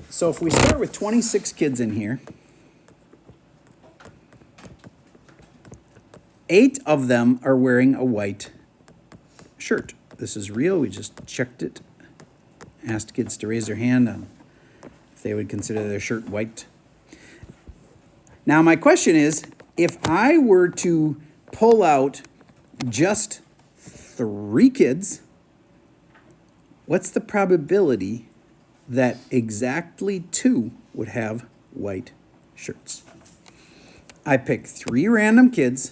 So if we start with 26 kids in here, 8 of them are wearing a white shirt. This is real. We just checked it. Asked kids to raise their hand on if they would consider their shirt white. Now my question is, if I were to pull out just 3 kids, what's the probability that exactly 2 would have white shirts? I pick 3 random kids.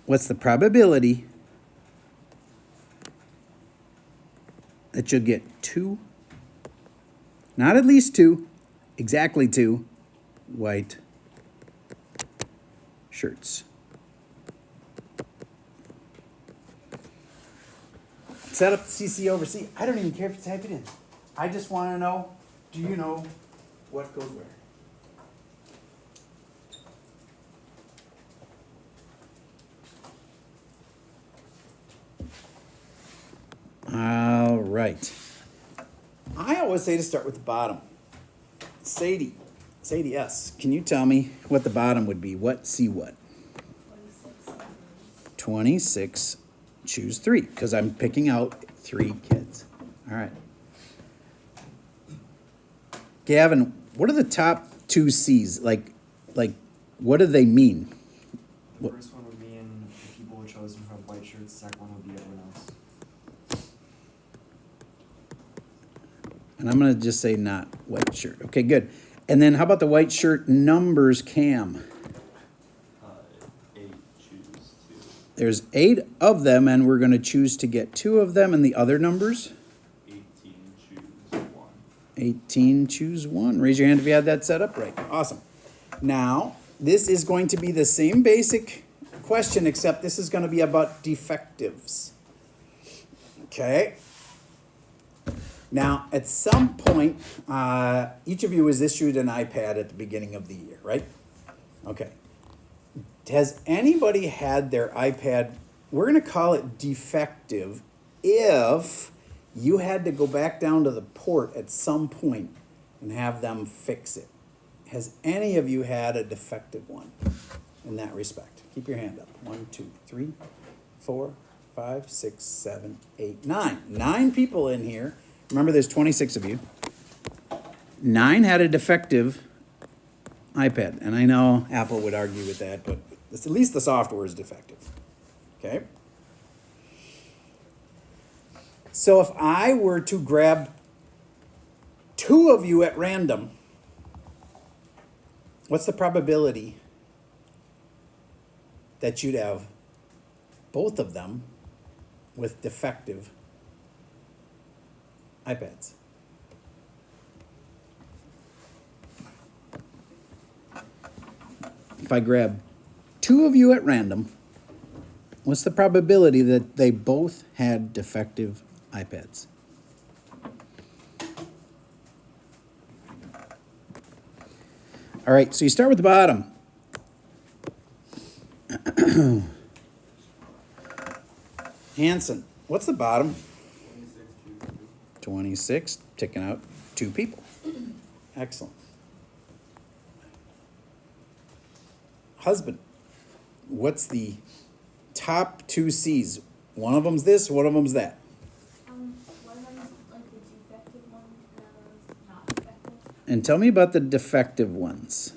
What's the probability that you'll get 2, not at least 2, exactly 2 white shirts? Set up the CC over C. I don't even care if you type it in. I just want to know, do you know what goes where? All right. I always say to start with the bottom. Sadie S., can you tell me what the bottom would be? What, see what? 26, choose 3, because I'm picking out 3 kids. All right. Gavin, what are the top 2 C's? Like, what do they mean? The first one would mean the people were chosen from white shirts. The second one would be everyone else. And I'm going to just say not white shirt. Okay, good. And then how about the white shirt numbers, Cam? 8, choose 2. There's 8 of them, and we're going to choose to get 2 of them. And the other numbers? 18, choose 1. 18, choose 1. Raise your hand if you had that set up right. Awesome. Now, this is going to be the same basic question, except this is going to be about defectives. Okay? Now, at some point, each of you was issued an iPad at the beginning of the year, right? Okay. Has anybody had their iPad, we're going to call it defective, if you had to go back down to the port at some point and have them fix it? Has any of you had a defective one in that respect? Keep your hand up. 1, 2, 3, 4, 5, 6, 7, 8, 9. 9 people in here. Remember, there's 26 of you. 9 had a defective iPad. And I know Apple would argue with that, but at least the software is defective. Okay? So if I were to grab 2 of you at random, what's the probability that you'd have both of them with defective iPads? If I grab 2 of you at random, what's the probability that they both had defective iPads? All right, so you start with the bottom. Hanson, what's the bottom? 26, ticking out 2 people. Excellent. Husband, what's the top 2 C's? One of them's this, one of them's that. One of them is like the defective one, and the other one's not defective. And tell me about the defective ones.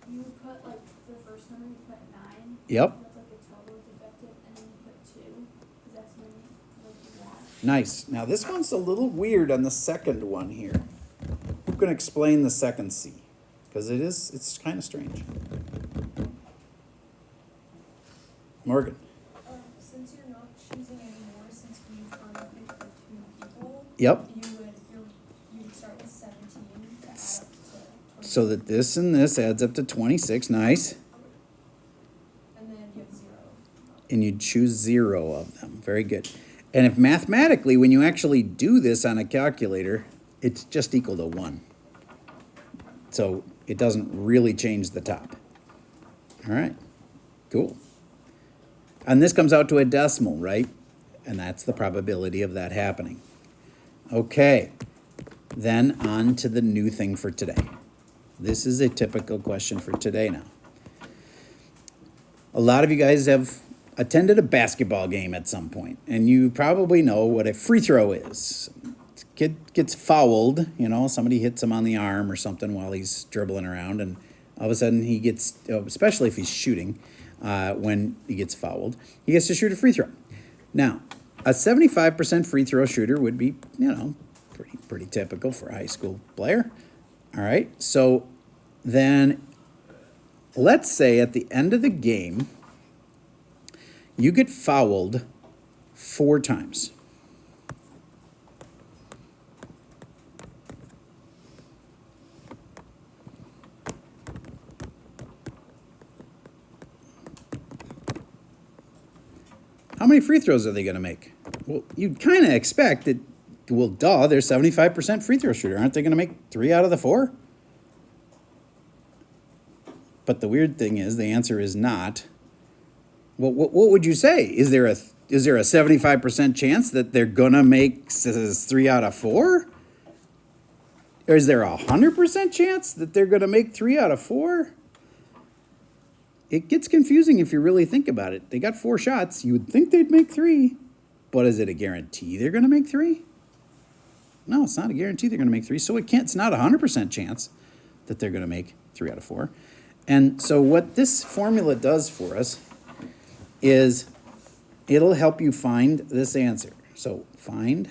You put like the first number, you put 9. Yep. That's like a total defective, and then you put 2, because that's when like you want. Nice. Now this one's a little weird on the second one here. Who can explain the second C? Because it's kind of strange. Morgan. Since you're not choosing anymore, since we've picked for 2 people, Yep. you would start with 17 to add up to 20. So that this and this adds up to 26. Nice. And then you have 0. And you choose 0 of them. Very good. And if mathematically, when you actually do this on a calculator, it's just equal to 1. So it doesn't really change the top. All right. Cool. And this comes out to a decimal, right? And that's the probability of that happening. Okay, then on to the new thing for today. This is a typical question for today now. A lot of you guys have attended a basketball game at some point, and you probably know what a free throw is. Kid gets fouled, somebody hits him on the arm or something while he's dribbling around, and all of a sudden he gets, especially if he's shooting, when he gets fouled, he gets to shoot a free throw. Now, a 75% free throw shooter would be, pretty typical for a high school player. All right, so then let's say at the end of the game, you get fouled 4 times. How many free throws are they going to make? Well, you'd kind of expect that, well, duh, they're 75% free throw shooter. Aren't they going to make 3 out of the 4? But the weird thing is, the answer is not. Well, what would you say? Is there a 75% chance that they're going to make 3 out of 4? Or is there a 100% chance that they're going to make 3 out of 4? It gets confusing if you really think about it. They got 4 shots. You would think they'd make 3. But is it a guarantee they're going to make 3? No, it's not a guarantee they're going to make 3. So it's not a 100% chance that they're going to make 3 out of 4. And so what this formula does for us is it'll help you find this answer. So find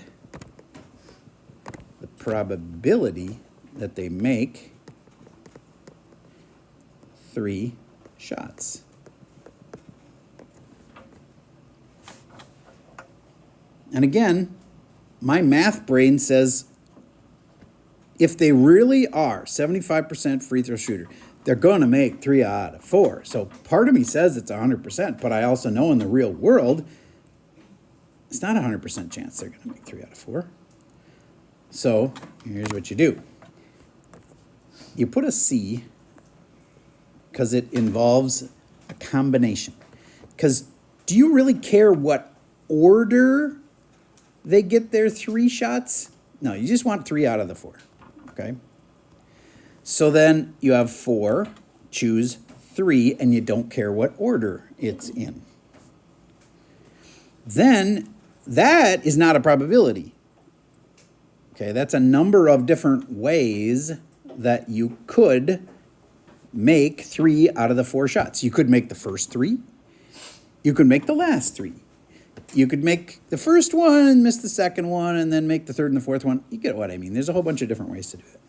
the probability that they make 3 shots. And again, my math brain says if they really are 75% free throw shooter, they're going to make 3 out of 4. So part of me says it's 100%, but I also know in the real world, it's not a 100% chance they're going to make 3 out of 4. So here's what you do. You put a C because it involves a combination. Because do you really care what order they get their 3 shots? No, you just want 3 out of the 4, okay? So then you have 4, choose 3, and you don't care what order it's in. Then that is not a probability. Okay, that's a number of different ways that you could make 3 out of the 4 shots. You could make the first 3. You could make the last 3. You could make the first one and miss the second one and then make the third and the fourth one. You get what I mean. There's a whole bunch of different ways to do it.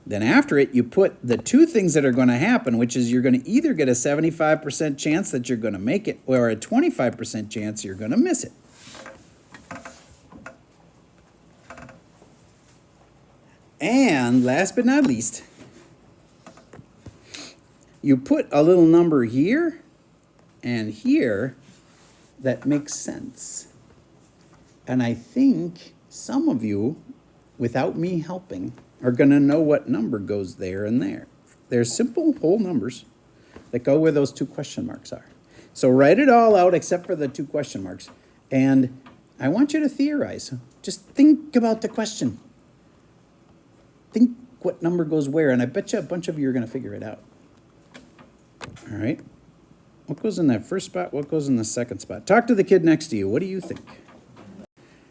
Then after it, you put the 2 things that are going to happen, which is you're going to either get a 75% chance that you're going to make it or a 25% chance you're going to miss it. And last but not least, you put a little number here and here that makes sense. And I think some of you, without me helping, are going to know what number goes there and there. They're simple whole numbers that go where those 2 question marks are. So write it all out except for the 2 question marks. And I want you to theorize. Just think about the question. Think what number goes where, and I bet you a bunch of you are going to figure it out. All right. What goes in that first spot? What goes in the second spot? Talk to the kid next to you. What do you think?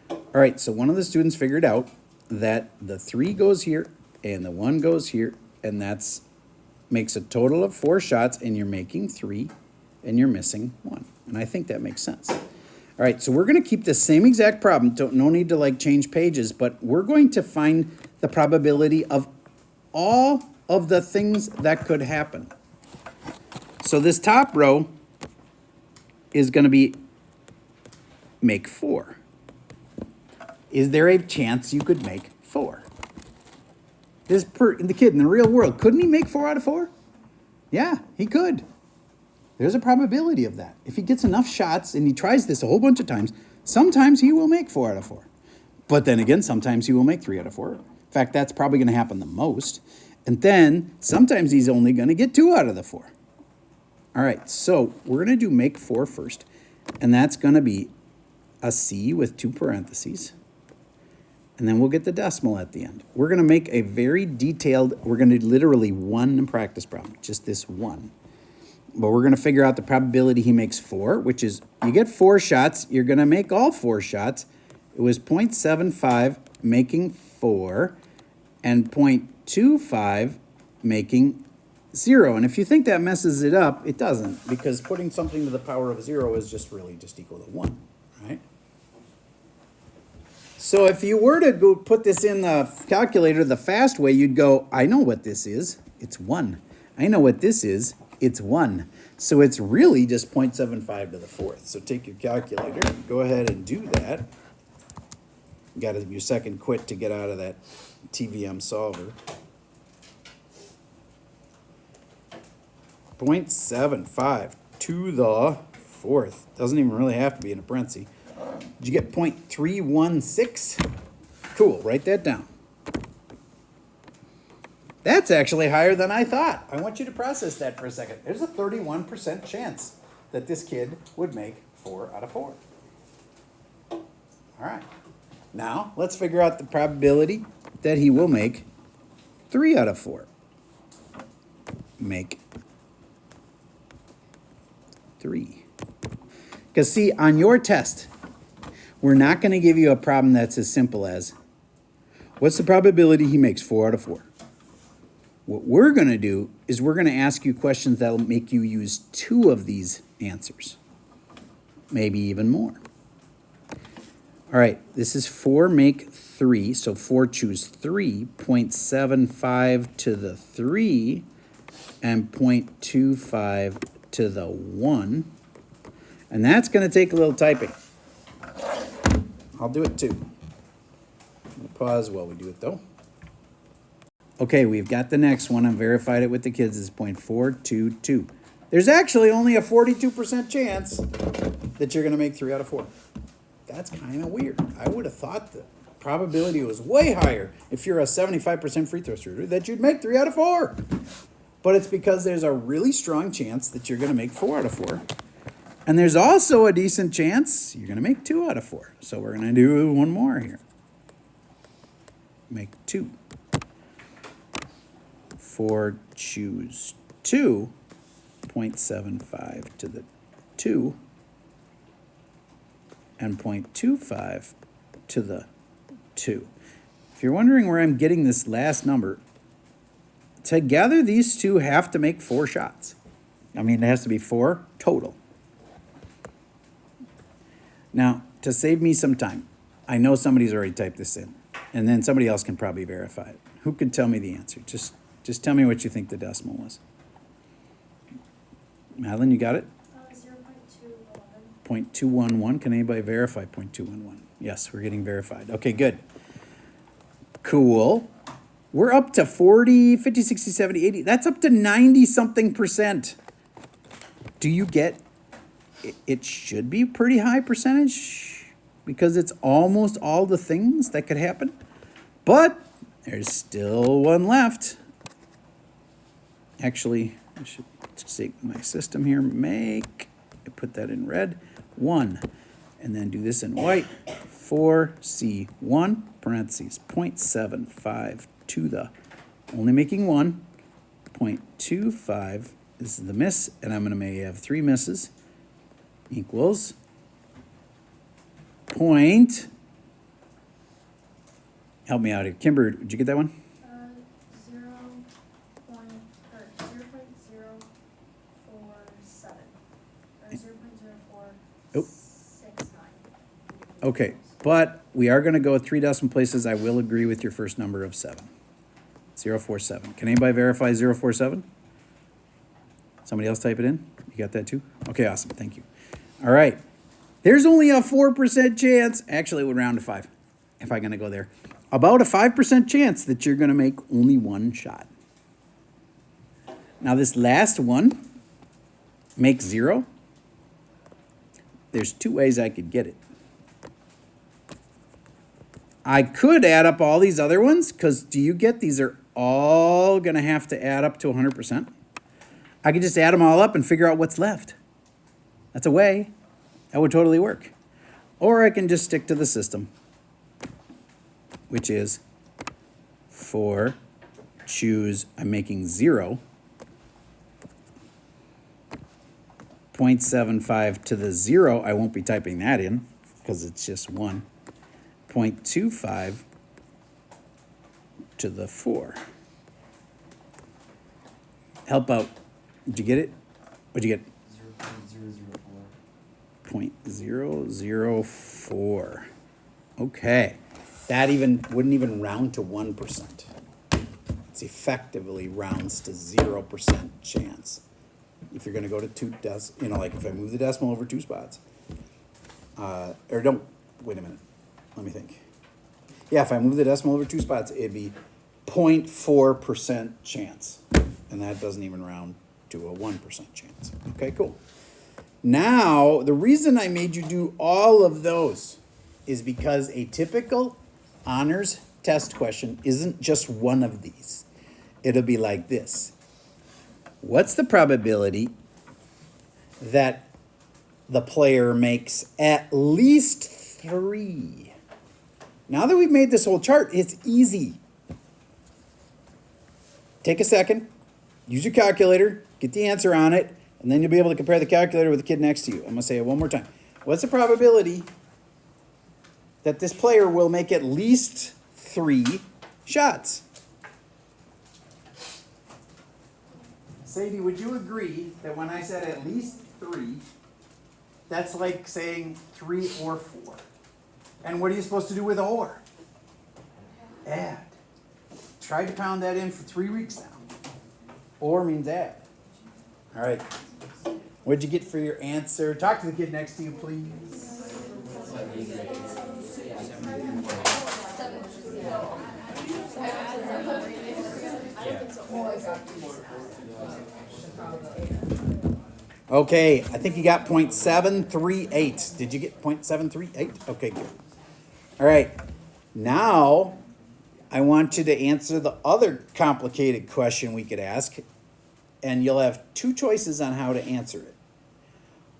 All right, so one of the students figured out that the 3 goes here and the 1 goes here, and that's makes a total of 4 shots, and you're making 3 and you're missing 1. And I think that makes sense. All right, so we're going to keep the same exact problem. No need to change pages, but we're going to find the probability of all of the things that could happen. So this top row is going to be make 4. Is there a chance you could make 4? The kid in the real world, couldn't he make 4 out of 4? Yeah, he could. There's a probability of that. If he gets enough shots and he tries this a whole bunch of times, sometimes he will make 4 out of 4. But then again, sometimes he will make 3 out of 4. In fact, that's probably going to happen the most. And then sometimes he's only going to get 2 out of the 4. All right, so we're going to do make 4 first. And that's going to be a C with 2 parentheses, and then we'll get the decimal at the end. We're going to make a very detailed, we're going to do literally one practice problem, just this one. But we're going to figure out the probability he makes 4, which is, you get 4 shots, you're going to make all 4 shots. It was 0.75 making 4, and 0.25 making 0. And if you think that messes it up, it doesn't, because putting something to the power of 0 is just really just equal to 1, right? So if you were to go put this in the calculator the fast way, you'd go, I know what this is. It's 1. I know what this is. It's 1. So it's really just 0.75 to the 4th. So take your calculator, go ahead and do that. You got your second quit to get out of that TVM solver. 0.75 to the 4th. Doesn't even really have to be in a parenthesis. Did you get 0.316? Cool, write that down. That's actually higher than I thought. I want you to process that for a second. There's a 31% chance that this kid would make 4 out of 4. All right. Now, let's figure out the probability that he will make 3 out of 4. Make 3. Because see, on your test, we're not going to give you a problem that's as simple as, what's the probability he makes 4 out of 4? What we're going to do is we're going to ask you questions that'll make you use 2 of these answers, maybe even more. All right, this is 4 make 3, so 4 choose 3, 0.75 to the 3, and 0.25 to the 1. And that's going to take a little typing. I'll do it too. We'll pause while we do it though. Okay, we've got the next one. I verified it with the kids. It's 0.422. There's actually only a 42% chance that you're going to make 3 out of 4. That's kind of weird. I would have thought the probability was way higher if you're a 75% free throw shooter that you'd make 3 out of 4. But it's because there's a really strong chance that you're going to make 4 out of 4. And there's also a decent chance you're going to make 2 out of 4. So we're going to do one more here. Make 2. 4 choose 2, 0.75 to the 2, and 0.25 to the 2. If you're wondering where I'm getting this last number, together these two have to make 4 shots. I mean, it has to be 4 total. Now, to save me some time, I know somebody's already typed this in, and then somebody else can probably verify it. Who could tell me the answer? Just tell me what you think the decimal was. Madeline, you got it? 0.211. 0.211. Can anybody verify 0.211? Yes, we're getting verified. Okay, good. Cool. We're up to 40, 50, 60, 70, 80. That's up to 90-something percent. Do you get... It should be a pretty high percentage because it's almost all the things that could happen. But there's still one left. Actually, I should take my system here. I put that in red. 1. And then do this in white. 4C1, parentheses, 0.75 to the, only making 1. 0.25 is the miss, and I'm going to have 3 misses. Equals point. Help me out here. Kimber, did you get that one? 0.047 or 0.0469. Oh. Okay, but we are going to go with 3 decimal places. I will agree with your first number of 7. 047. Can anybody verify 047? Somebody else type it in? You got that too? Okay, awesome. Thank you. All right. There's only a 4% chance. Actually, it would round to 5 if I'm going to go there. About a 5% chance that you're going to make only 1 shot. Now, this last one makes 0. There's 2 ways I could get it. I could add up all these other ones, because do you get these are all going to have to add up to 100%? I could just add them all up and figure out what's left. That's a way. That would totally work. Or I can just stick to the system, which is 4, choose, I'm making 0, 0.75 to the 0, I won't be typing that in because it's just 1. 0.25 to the 4. Help out. Did you get it? What'd you get? 0.004. 0.004. Okay. That wouldn't even round to 1%. It's effectively rounds to 0% chance. If you're going to go to like if I move the decimal over 2 spots. Or don't, wait a minute. Let me think. Yeah, if I move the decimal over 2 spots, it'd be 0.4% chance. And that doesn't even round to a 1% chance. Okay, cool. Now, the reason I made you do all of those is because a typical honors test question isn't just one of these. It'll be like this. What's the probability that the player makes at least 3? Now that we've made this whole chart, it's easy. Take a second, use your calculator, get the answer on it, and then you'll be able to compare the calculator with the kid next to you. I'm going to say it one more time. What's the probability that this player will make at least 3 shots? Sadie, would you agree that when I said at least 3, that's like saying 3 or 4? And what are you supposed to do with or? Add. Tried to pound that in for 3 weeks now. Or means add. All right. What'd you get for your answer? Talk to the kid next to you, please. Okay, I think you got 0.738. Did you get 0.738? Okay, good. All right. Now, I want you to answer the other complicated question we could ask, and you'll have 2 choices on how to answer it.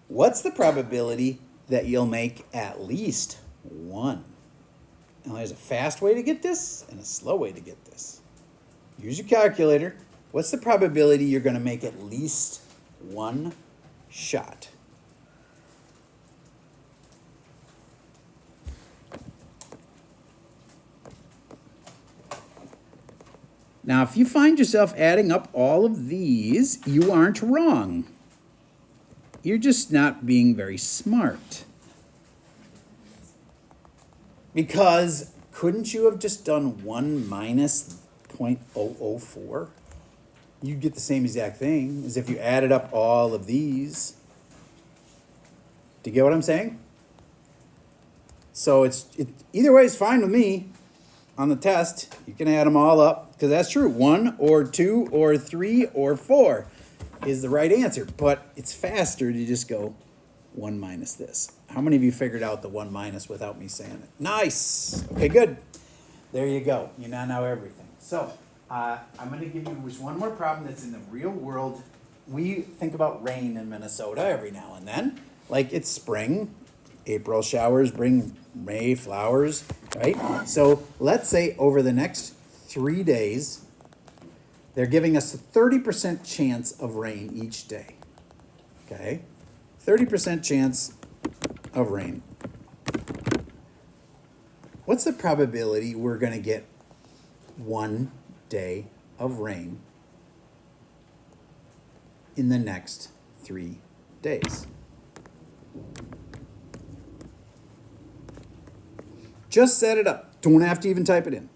What's the probability that you'll make at least 1? Now, there's a fast way to get this and a slow way to get this. Use your calculator. What's the probability you're going to make at least 1 shot? Now, if you find yourself adding up all of these, you aren't wrong. You're just not being very smart. Because couldn't you have just done 1 minus 0.004? You'd get the same exact thing as if you added up all of these. Do you get what I'm saying? So either way is fine with me. On the test, you can add them all up, because that's true. 1 or 2 or 3 or 4 is the right answer. But it's faster to just go 1 minus this. How many of you figured out the 1 minus without me saying it? Nice. Okay, good. There you go. You now know everything. So I'm going to give you just one more problem that's in the real world. We think about rain in Minnesota every now and then. Like it's spring. April showers bring May flowers, right? So let's say over the next 3 days, they're giving us a 30% chance of rain each day. Okay? 30% chance of rain. What's the probability we're going to get 1 day of rain in the next 3 days? Just set it up. Don't have to even type it in.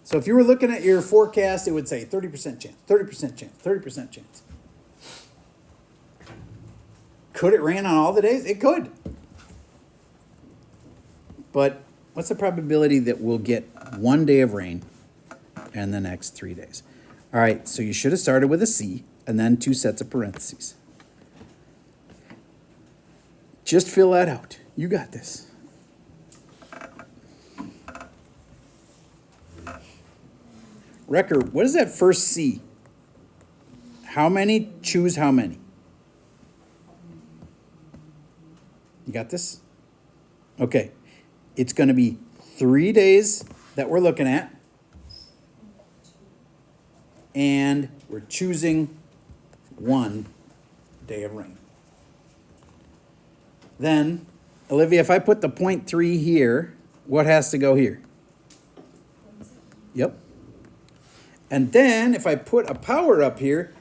So if you were looking at your forecast, it would say 30% chance, 30% chance, 30% chance. Could it rain on all the days? It could. But what's the probability that we'll get 1 day of rain in the next 3 days? All right, so you should have started with a C and then 2 sets of parentheses. Just fill that out. You got this. Wrecker, what is that first C? How many choose how many? You got this? Okay. It's going to be 3 days that we're looking at. And we're choosing 1 day of rain. Then, Olivia, if I put the 0.3 here, what has to go here? Yep. And then, if I put a power up here,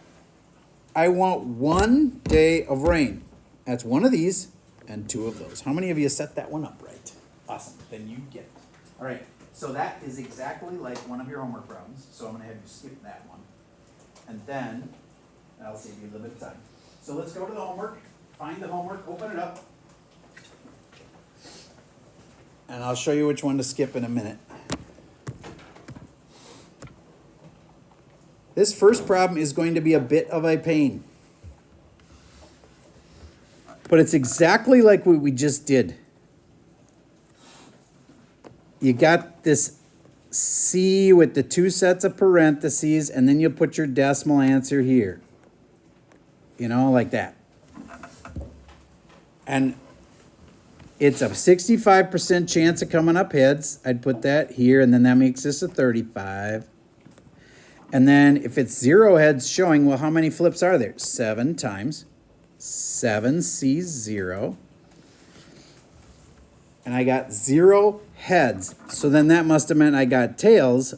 I want 1 day of rain. That's one of these and 2 of those. How many of you set that one up right? Awesome. Then you get it. All right. So that is exactly like one of your homework problems. So I'm going to have you skip that one. And then, that'll save you a little bit of time. So let's go to the homework. Find the homework. Open it up. And I'll show you which one to skip in a minute. This first problem is going to be a bit of a pain. But it's exactly like what we just did. You got this C with the 2 sets of parentheses, and then you put your decimal answer here. You know, like that. And it's a 65% chance of coming up heads. I'd put that here, and then that makes this a 35. And then if it's 0 heads showing, well, how many flips are there? 7 times 7C 0. And I got 0 heads. So then that must have meant I got tails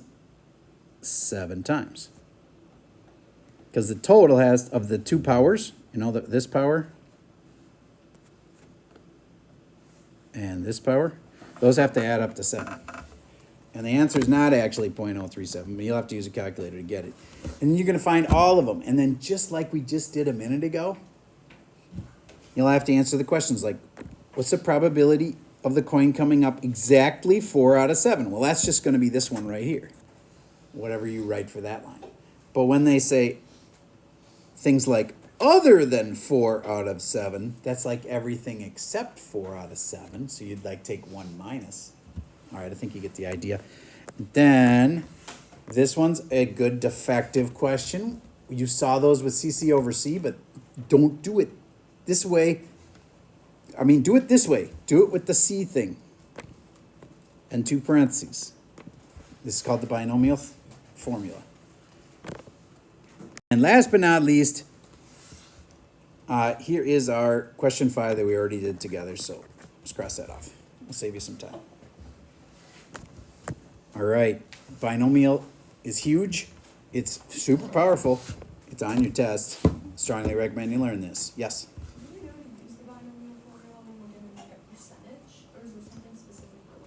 7 times. Because the total has, of the 2 powers, you know, this power and this power, those have to add up to 7. And the answer is not actually 0.037, but you'll have to use a calculator to get it. And you're going to find all of them. And then just like we just did a minute ago, you'll have to answer the questions like, what's the probability of the coin coming up exactly 4 out of 7? Well, that's just going to be this one right here, whatever you write for that line. But when they say things like other than 4 out of 7, that's like everything except 4 out of 7. So you'd like take 1 minus. All right, I think you get the idea. Then this one's a good defective question. You saw those with CC over C, but don't do it this way. I mean, do it this way. Do it with the C thing and 2 parentheses. This is called the binomial formula. And last but not least, here is our question 5 that we already did together. So let's cross that off. We'll save you some time. All right, binomial is huge. It's super powerful. It's on your test. Strongly recommend you learn this. Yes? Do we know to use the binomial formula when we're doing like a percentage, or is there something specific we're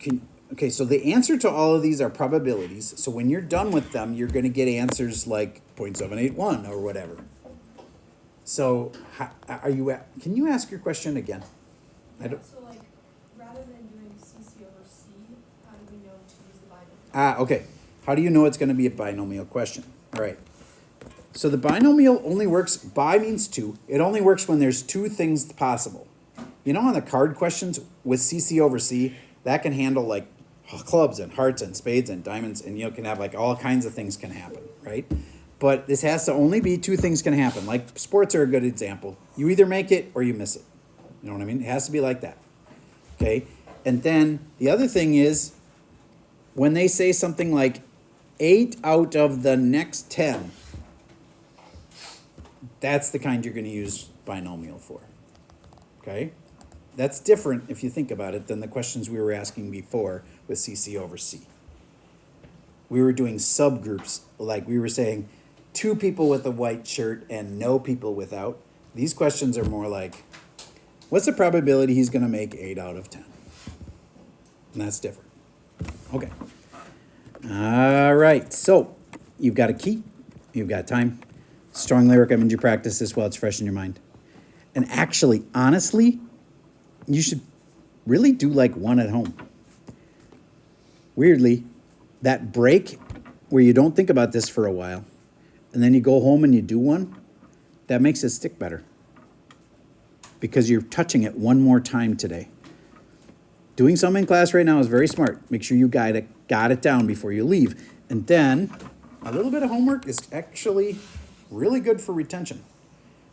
looking for? Okay, so the answer to all of these are probabilities. So when you're done with them, you're going to get answers like 0.781 or whatever. So can you ask your question again? I don't. So like, rather than doing CC over C, how do we know to use the binomial? Okay. How do you know it's going to be a binomial question? All right. So the binomial only works, bi means 2. It only works when there's 2 things possible. You know on the card questions with CC over C, that can handle like clubs and hearts and spades and diamonds, and you can have like all kinds of things can happen, right? But this has to only be 2 things can happen. Like sports are a good example. You either make it or you miss it. You know what I mean? It has to be like that. Okay? And then the other thing is when they say something like 8 out of the next 10, that's the kind you're going to use binomial for. Okay? That's different, if you think about it, than the questions we were asking before with CC over C. We were doing subgroups, like we were saying 2 people with a white shirt and no people without. These questions are more like, what's the probability he's going to make 8 out of 10? And that's different. Okay. All right. So you've got a key. You've got time. Strongly recommend you practice this while it's fresh in your mind. And actually, honestly, you should really do like one at home. Weirdly, that break where you don't think about this for a while, and then you go home and you do one, that makes it stick better. Because you're touching it one more time today. Doing some in class right now is very smart. Make sure you got it down before you leave. And then, a little bit of homework is actually really good for retention.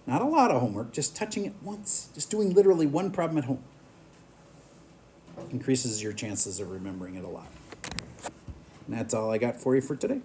Not a lot of homework, just touching it once. Just doing literally one problem at home. Increases your chances of remembering it a lot. And that's all I got for you for today.